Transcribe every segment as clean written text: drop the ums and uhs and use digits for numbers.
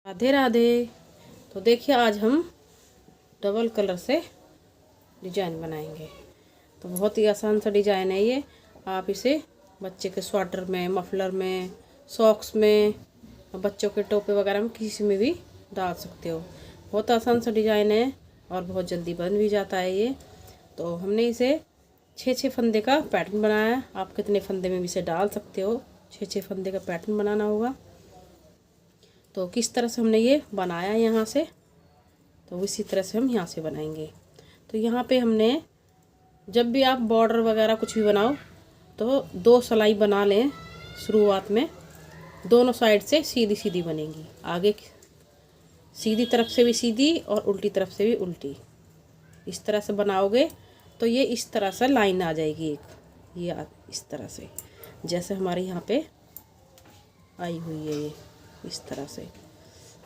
राधे राधे। तो देखिए आज हम डबल कलर से डिजाइन बनाएंगे। तो बहुत ही आसान सा डिजाइन है ये। आप इसे बच्चे के स्वेटर में, मफलर में, सॉक्स में, बच्चों के टोपे वगैरह में किसी में भी डाल सकते हो। बहुत आसान सा डिजाइन है और बहुत जल्दी बन भी जाता है ये। तो हमने इसे 6-6 फंदे का पैटर्न बनाया है। आप कितने फंदे में भी इसे डाल सकते हो। 6-6 फंदे का पैटर्न बनाना होगा। तो किस तरह से हमने ये बनाया यहाँ से, तो इसी तरह से हम यहाँ से बनाएंगे। तो यहाँ पे हमने, जब भी आप बॉर्डर वगैरह कुछ भी बनाओ तो 2 सिलाई बना लें शुरुआत में। दोनों साइड से सीधी सीधी बनेंगी, आगे सीधी तरफ से भी सीधी और उल्टी तरफ से भी उल्टी। इस तरह से बनाओगे तो ये इस तरह से लाइन आ जाएगी एक, ये इस तरह से जैसे हमारे यहाँ पे आई हुई है ये, इस तरह से।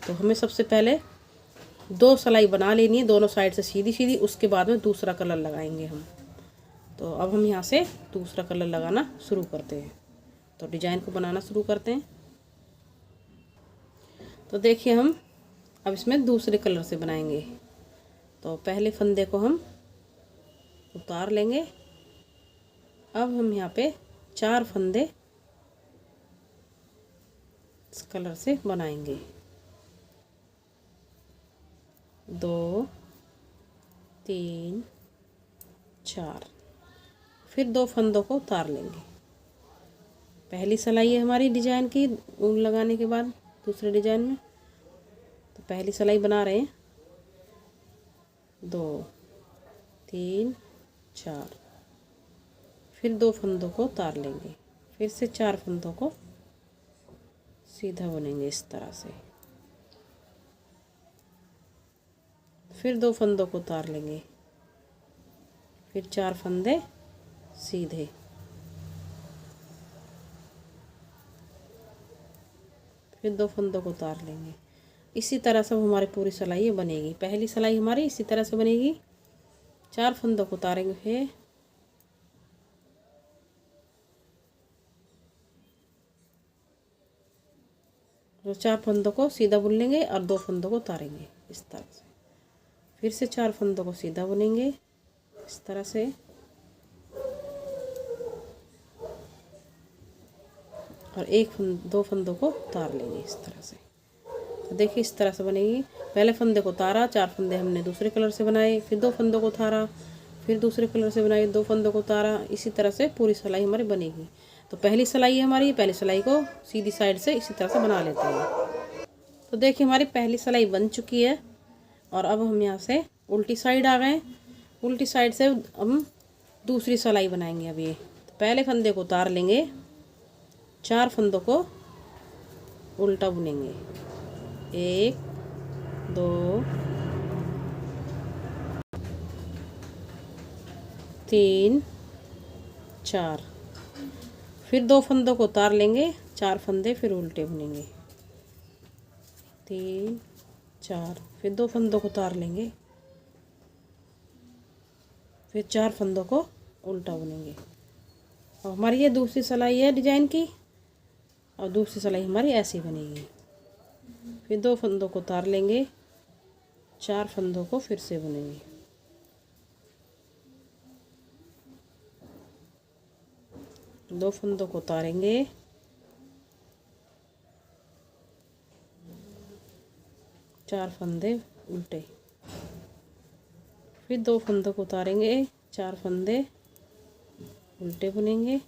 तो हमें सबसे पहले 2 सिलाई बना लेनी है दोनों साइड से सीधी सीधी। उसके बाद में दूसरा कलर लगाएंगे हम। तो अब हम यहाँ से दूसरा कलर लगाना शुरू करते हैं। तो डिजाइन को बनाना शुरू करते हैं। तो देखिए हम अब इसमें दूसरे कलर से बनाएंगे। तो पहले फंदे को हम उतार लेंगे। अब हम यहाँ पे 4 फंदे इस कलर से बनाएंगे। 2 3 4। फिर 2 फंदों को उतार लेंगे। पहली सिलाई है हमारी डिजाइन की ऊन लगाने के बाद दूसरे डिजाइन में। तो पहली सिलाई बना रहे हैं 2 3 4। फिर 2 फंदों को उतार लेंगे। फिर से 4 फंदों को सीधा बुनेंगे इस तरह से। फिर 2 फंदों को उतार लेंगे। फिर 4 फंदे सीधे। फिर 2 फंदों को उतार लेंगे। इसी तरह से हमारी पूरी सिलाई ये बनेगी। पहली सिलाई हमारी इसी तरह से बनेगी। 4 फंदों को उतारेंगे। फिर तो 4 फंदों को सीधा बुन लेंगे और 2 फंदों को उतारेंगे इस तरह से। फिर से 4 फंदों को सीधा बुनेंगे इस तरह से। और 2 फंदों को उतार लेंगे इस तरह से। तो देखिए इस तरह से बनेगी। पहले फंदे को उतारा, 4 फंदे हमने दूसरे कलर से बनाए। फिर 2 फंदों को उतारा, फिर दूसरे कलर से बनाए, 2 फंदों को उतारा। इसी तरह से पूरी सिलाई हमारी बनेगी। तो पहली सिलाई है हमारी, पहली सिलाई को सीधी साइड से इसी तरह से बना लेते हैं। तो देखिए हमारी पहली सिलाई बन चुकी है। और अब हम यहाँ से उल्टी साइड आ गए। उल्टी साइड से हम दूसरी सिलाई बनाएंगे अब ये। तो पहले फंदे को उतार लेंगे, 4 फंदों को उल्टा बुनेंगे। 1 2 3 4। फिर 2 फंदों को उतार लेंगे, 4 फंदे फिर उल्टे बुनेंगे। 3 4। फिर 2 फंदों को उतार लेंगे। फिर 4 फंदों को उल्टा बुनेंगे। और हमारी ये दूसरी सिलाई है डिजाइन की। और दूसरी सिलाई हमारी ऐसी बनेगी। फिर 2 फंदों को उतार लेंगे, 4 फंदों को फिर से बुनेंगे। दो फंदों को उतारेंगे, 4 फंदे उल्टे। फिर 2 फंदों को उतारेंगे, 4 फंदे उल्टे बुनेंगे।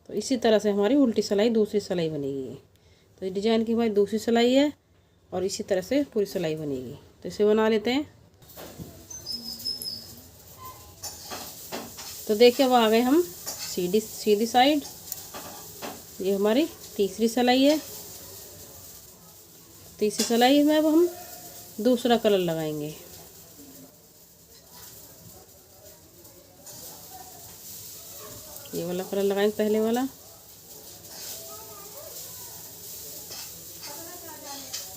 तो इसी तरह से हमारी उल्टी सिलाई दूसरी सिलाई बनेगी। तो इस डिजाइन की हमारी दूसरी सिलाई है और इसी तरह से पूरी सिलाई बनेगी। तो इसे बना लेते हैं। तो देखिए अब आ गए हम सीधी साइड। ये हमारी तीसरी सिलाई है। तीसरी सिलाई में अब हम दूसरा कलर लगाएंगे। ये वाला कलर लगाएंगे पहले वाला।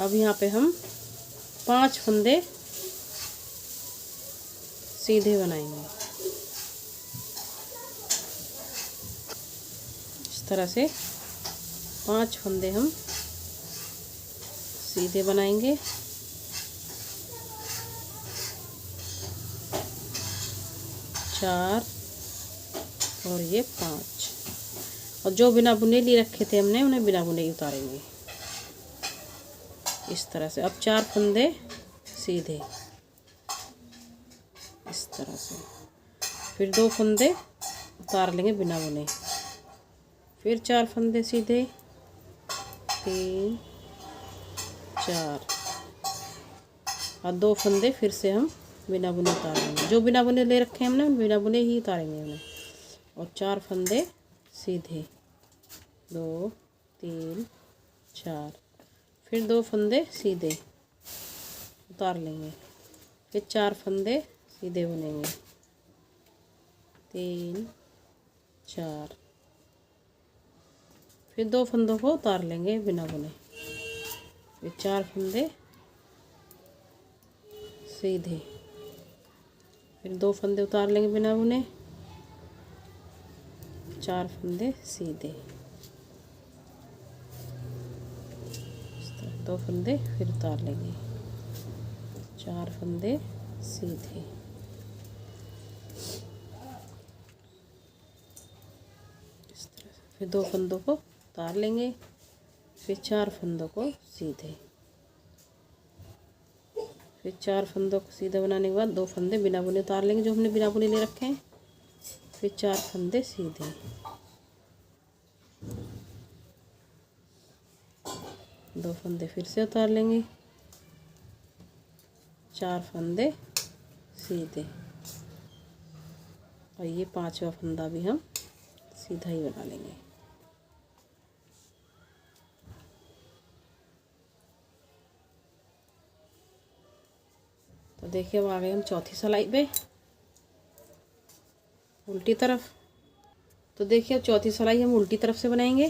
अब यहाँ पे हम 5 फंदे सीधे बनाएंगे इस तरह से। 5 फंदे हम सीधे बनाएंगे। चार और ये 5, और जो बिना बुने लिए रखे थे हमने उन्हें बिना बुने ही उतारेंगे इस तरह से। अब 4 फंदे सीधे इस तरह से, फिर 2 फंदे उतार लेंगे बिना बुने, फिर 4 फंदे सीधे, 3 4, और 2 फंदे फिर से हम बिना बुने उतारेंगे। जो बिना बुने ले रखे हैं हमने बिना बुने ही उतारेंगे उन्हें, और 4 फंदे सीधे, 2 3 4, फिर 2 फंदे सीधे उतार लेंगे, फिर 4 फंदे सीधे बुनेंगे, 3 4, फिर 2 फंदों को उतार लेंगे बिना बुने, फिर 4 फंदे सीधे, फिर 2 फंदे उतार लेंगे बिना बुने, 4 फंदे सीधे, 2 फंदे फिर उतार लेंगे, 4 फंदे सीधे, इस तरह से, फिर 2 फंदों को उतार लेंगे, फिर 4 फंदों को सीधे, फिर 4 फंदों को सीधे बनाने के बाद 2 फंदे बिना बुने उतार लेंगे जो हमने बिना बुने ले रखे हैं, फिर 4 फंदे सीधे, 2 फंदे फिर से उतार लेंगे, 4 फंदे सीधे, और ये 5वां फंदा भी हम सीधा ही बना लेंगे। तो देखिए अब आ गए हम चौथी सिलाई पे उल्टी तरफ। तो देखिए अब चौथी सिलाई हम उल्टी तरफ से बनाएंगे।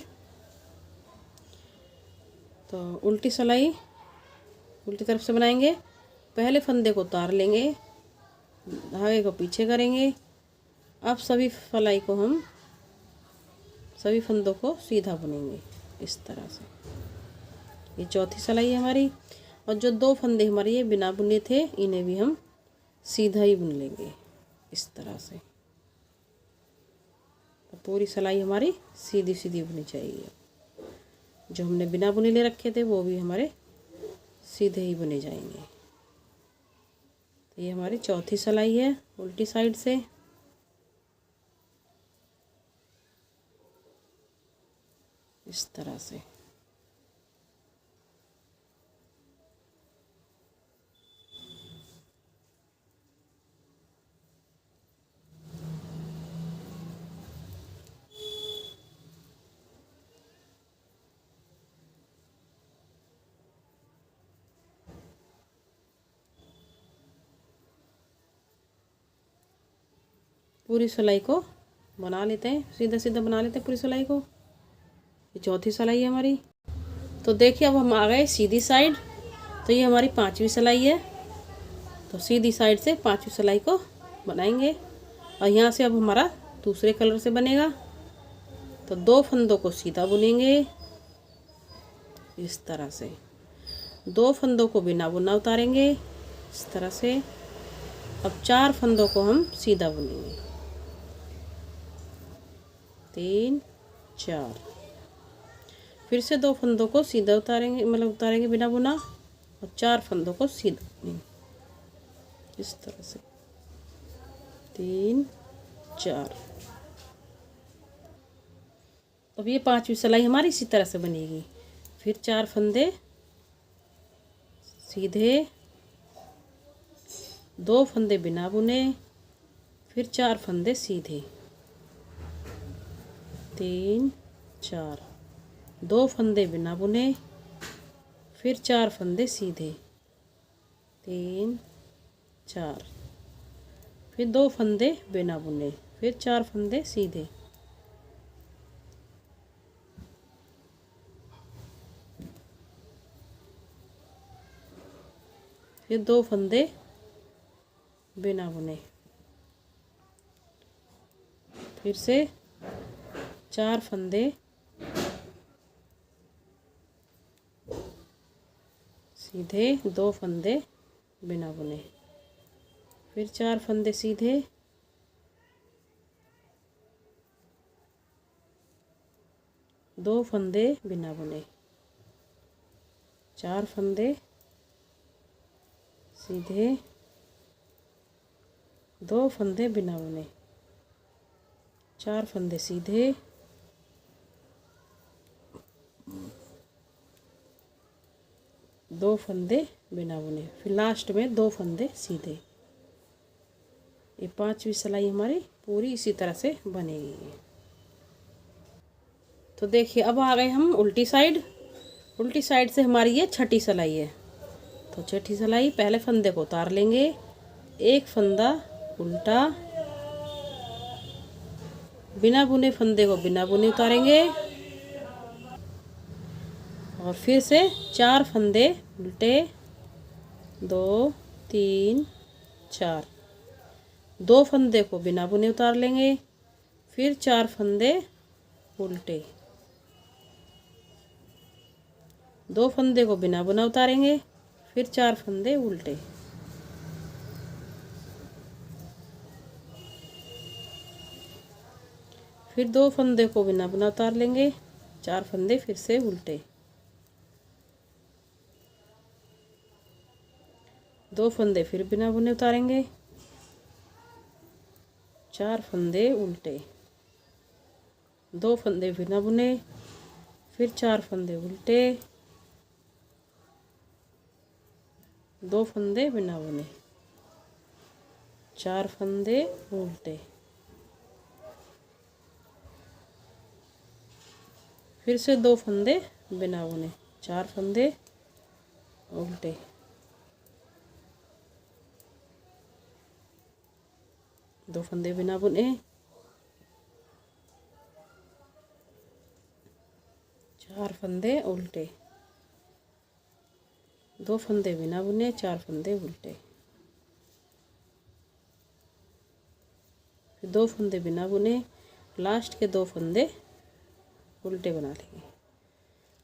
तो उल्टी सिलाई उल्टी तरफ से बनाएंगे। पहले फंदे को उतार लेंगे, धागे को पीछे करेंगे। अब सभी सिलाई को हम सभी फंदों को सीधा बुनेंगे इस तरह से। ये चौथी सिलाई है हमारी, और जो 2 फंदे हमारे ये बिना बुने थे इन्हें भी हम सीधा ही बुन लेंगे इस तरह से। तो पूरी सिलाई हमारी सीधी सीधी बुनी चाहिए। जो हमने बिना बुने ले रखे थे वो भी हमारे सीधे ही बुने जाएंगे। तो ये हमारी चौथी सिलाई है उल्टी साइड से। इस तरह से पूरी सिलाई को बना लेते हैं, सीधा सीधा बना लेते हैं पूरी सिलाई को। ये चौथी सिलाई है हमारी। तो देखिए अब हम आ गए सीधी साइड। तो ये हमारी 5वीं सिलाई है। तो सीधी साइड से 5वीं सिलाई को बनाएंगे, और यहाँ से अब हमारा दूसरे कलर से बनेगा। तो 2 फंदों को सीधा बुनेंगे इस तरह से, 2 फंदों को बिना बुना उतारेंगे इस तरह से। अब 4 फंदों को हम सीधा बुनेंगे, 3 4, फिर से 2 फंदों को सीधा उतारेंगे, मतलब उतारेंगे बिना बुना, और 4 फंदों को सीधा बुनेंगे इस तरह से, 3 4। अब ये 5वीं सिलाई हमारी इसी तरह से बनेगी। फिर 4 फंदे सीधे, 2 फंदे बिना बुने, फिर 4 फंदे सीधे, 3 4, 2 फंदे बिना बुने, फिर 4 फंदे सीधे, 3 4, फिर 2 फंदे बिना बुने, फिर 4 फंदे सीधे, फिर 2 फंदे बिना बुने, फिर से 4 फंदे सीधे 2 फंदे बिना बुने, फिर 4 फंदे सीधे, 2 फंदे बिना बुने, 4 फंदे सीधे, 2 फंदे बिना बुने, 4 फंदे सीधे, 2 फंदे बिना बुने, फिर लास्ट में 2 फंदे सीधे। ये 5वीं सिलाई हमारी पूरी इसी तरह से बनेगी। तो देखिए अब आ गए हम उल्टी साइड। उल्टी साइड से हमारी ये छठी सिलाई है। तो छठी सिलाई, पहले फंदे को उतार लेंगे, एक फंदा उल्टा, बिना बुने फंदे को बिना बुने उतारेंगे और फिर से 4 फंदे उल्टे, 2 3 4, 2 फंदे को बिना बुने उतार लेंगे, फिर 4 फंदे उल्टे, 2 फंदे को बिना बुना उतारेंगे, फिर 4 फंदे उल्टे, फिर 2 फंदे को बिना बुना उतार लेंगे, 4 फंदे फिर से उल्टे, 2 फंदे फिर बिना बुने उतारेंगे, 4 फंदे उल्टे, 2 फंदे बिना बुने, फिर 4 फंदे उल्टे, 2 फंदे बिना बुने, 4 फंदे उल्टे, फिर से 2 फंदे बिना बुने, 4 फंदे उल्टे, 2 फंदे बिना बुने, 4 फंदे उल्टे, 2 फंदे बिना बुने, 4 फंदे उल्टे, फिर 2 फंदे बिना बुने, लास्ट के 2 फंदे उल्टे बना लेंगे।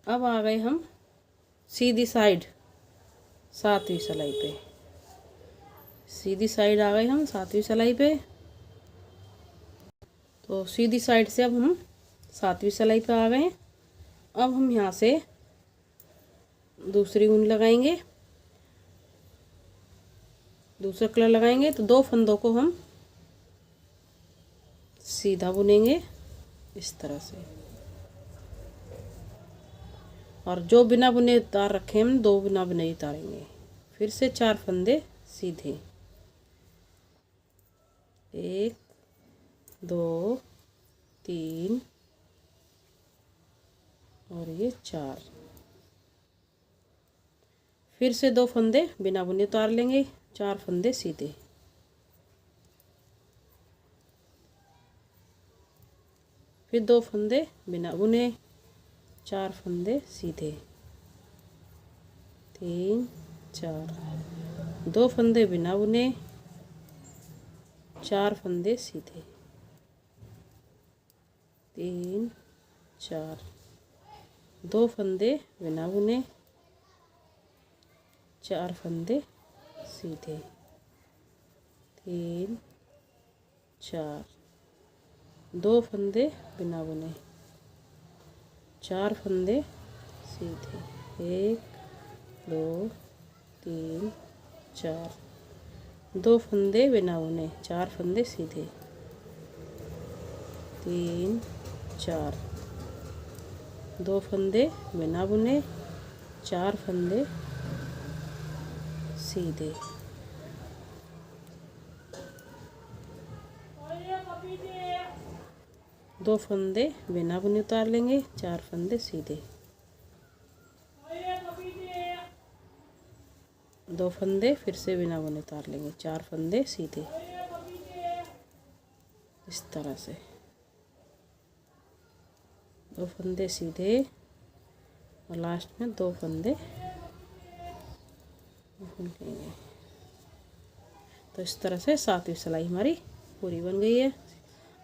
अब आ गए हम सीधी साइड 7वीं सिलाई पे। सीधी साइड आ गए हम 7वीं सिलाई पे। तो सीधी साइड से अब हम 7वीं सिलाई पे आ गए। अब हम यहाँ से दूसरी ऊन लगाएंगे, दूसरा कलर लगाएंगे। तो 2 फंदों को हम सीधा बुनेंगे इस तरह से, और जो बिना बुने तार रखे हम 2 बिना बुने उतारेंगे। फिर से 4 फंदे सीधे, 1 2 3 और ये 4, फिर से 2 फंदे बिना बुने उतार लेंगे, 4 फंदे सीधे, फिर 2 फंदे बिना बुने, 4 फंदे सीधे, 3 4, 2 फंदे बिना बुने, 4 फंदे सीधे, 3 4, 2 फंदे बिना बुने, 4 फंदे सीधे, 3 4, 2 फंदे बिना बुने, 4 फंदे सीधे, 1 2 3 4, 2 फंदे बिना बुने, 4 फंदे सीधे, 3 4, 2 फंदे बिना बुने, 4 फंदे सीधे, 2 फंदे बिना बुने उतार लेंगे, 4 फंदे सीधे, 2 फंदे फिर से बिना बुने उतार लेंगे, 4 फंदे सीधे इस तरह से, 2 फंदे सीधे और लास्ट में 2 फंदे बुनेंगे। तो इस तरह से 7वीं सिलाई हमारी पूरी बन गई है।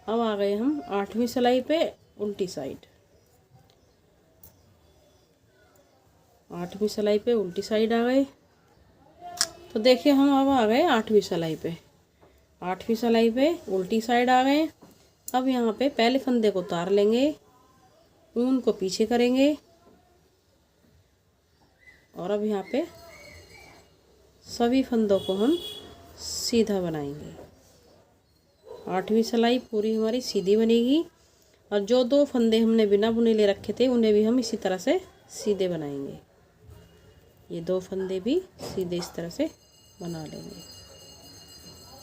अब आ गए हम 8वीं सिलाई पे उल्टी साइड। 8वीं सिलाई पे उल्टी साइड आ गए। तो देखिए हम अब आ गए 8वीं सिलाई पे। 8वीं सिलाई पे उल्टी साइड आ गए। अब यहाँ पे पहले फंदे को उतार लेंगे, ऊन को पीछे करेंगे और अब यहाँ पे सभी फंदों को हम सीधा बनाएंगे। 8वीं सिलाई पूरी हमारी सीधी बनेगी और जो 2 फंदे हमने बिना बुने ले रखे थे उन्हें भी हम इसी तरह से सीधे बनाएंगे। ये 2 फंदे भी सीधे इस तरह से बना लेंगे,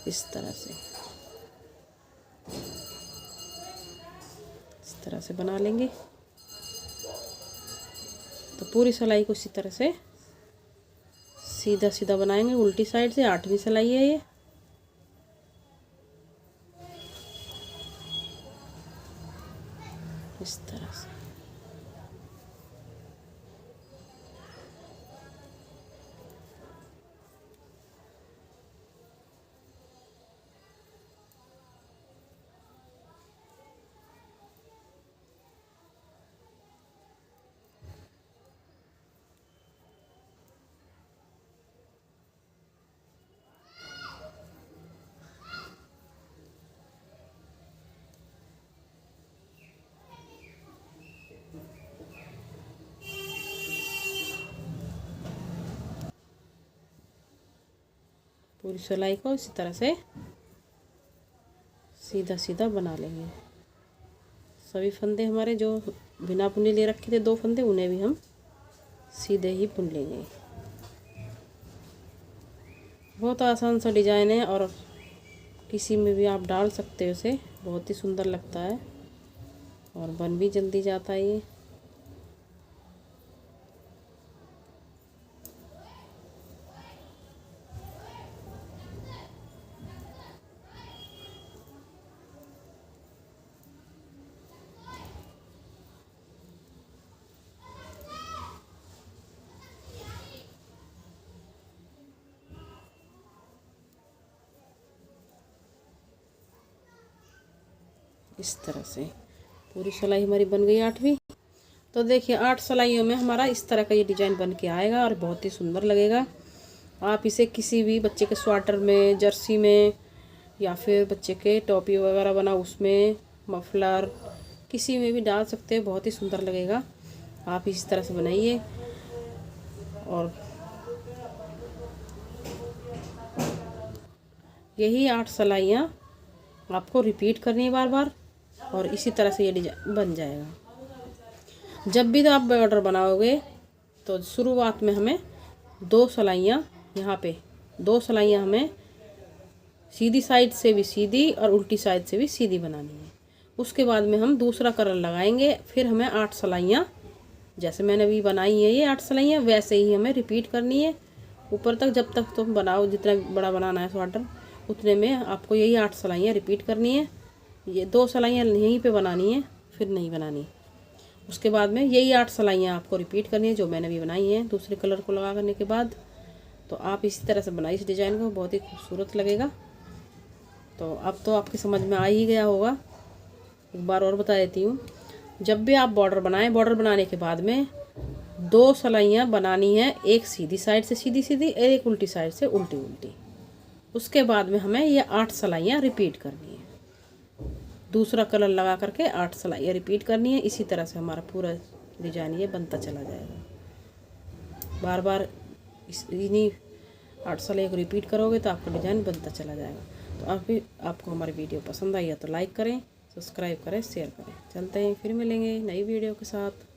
इस तरह से बना लेंगे। तो पूरी सिलाई को इसी तरह से सीधा सीधा बनाएंगे उल्टी साइड से। 8वीं सिलाई है ये। इस तरह से पूरी सिलाई को इसी तरह से सीधा सीधा बना लेंगे। सभी फंदे हमारे जो बिना बुने ले रखे थे 2 फंदे उन्हें भी हम सीधे ही बुन लेंगे। बहुत आसान सा डिजाइन है और किसी में भी आप डाल सकते हो इसे, बहुत ही सुंदर लगता है और बन भी जल्दी जाता है ये। इस तरह से पूरी सिलाई हमारी बन गई 8वीं। तो देखिए 8 सिलाइयों में हमारा इस तरह का ये डिजाइन बन के आएगा और बहुत ही सुंदर लगेगा। आप इसे किसी भी बच्चे के स्वेटर में, जर्सी में या फिर बच्चे के टोपी वगैरह बना उसमें, मफलर, किसी में भी डाल सकते हैं, बहुत ही सुंदर लगेगा। आप इस तरह से बनाइए और यही 8 सिलाइयाँ आपको रिपीट करनी है बार बार और इसी तरह से ये डिजाइन बन जाएगा। जब भी आप बॉर्डर बनाओगे तो शुरुआत में हमें 2 सिलाइयाँ, यहाँ पे 2 सिलाइयाँ हमें सीधी साइड से भी सीधी और उल्टी साइड से भी सीधी बनानी है। उसके बाद में हम दूसरा कलर लगाएंगे, फिर हमें 8 सिलाइयाँ, जैसे मैंने अभी बनाई है ये 8 सिलाइयाँ, वैसे ही हमें रिपीट करनी है ऊपर तक। जब तक तुम बनाओ, जितना बड़ा बनाना है स्वेटर उतने में आपको यही 8 सिलाइयाँ रिपीट करनी है। ये 2 सिलाइयाँ यहीं पे बनानी है, फिर नहीं बनानी। उसके बाद में यही 8 सिलाइयाँ आपको रिपीट करनी है जो मैंने भी बनाई हैं दूसरे कलर को लगा करने के बाद। तो आप इसी तरह से बनाइए इस डिज़ाइन को, बहुत ही खूबसूरत लगेगा। तो अब तो आपकी समझ में आ ही गया होगा। एक बार और बता देती हूँ, जब भी आप बॉर्डर बनाएं, बॉर्डर बनाने के बाद में 2 सिलाइयाँ बनानी है, एक सीधी साइड से सीधी सीधी, एक उल्टी साइड से उल्टी उल्टी। उसके बाद में हमें ये 8 सिलाइयाँ रिपीट करनी है, दूसरा कलर लगा करके 8 सिलाइयाँ रिपीट करनी है। इसी तरह से हमारा पूरा डिजाइन ये बनता चला जाएगा। बार बार इन्हीं 8 सिलाई को रिपीट करोगे तो आपका डिज़ाइन बनता चला जाएगा। तो आपको हमारी वीडियो पसंद आई है तो लाइक करें, सब्सक्राइब करें, शेयर करें। चलते हैं, फिर मिलेंगे नई वीडियो के साथ।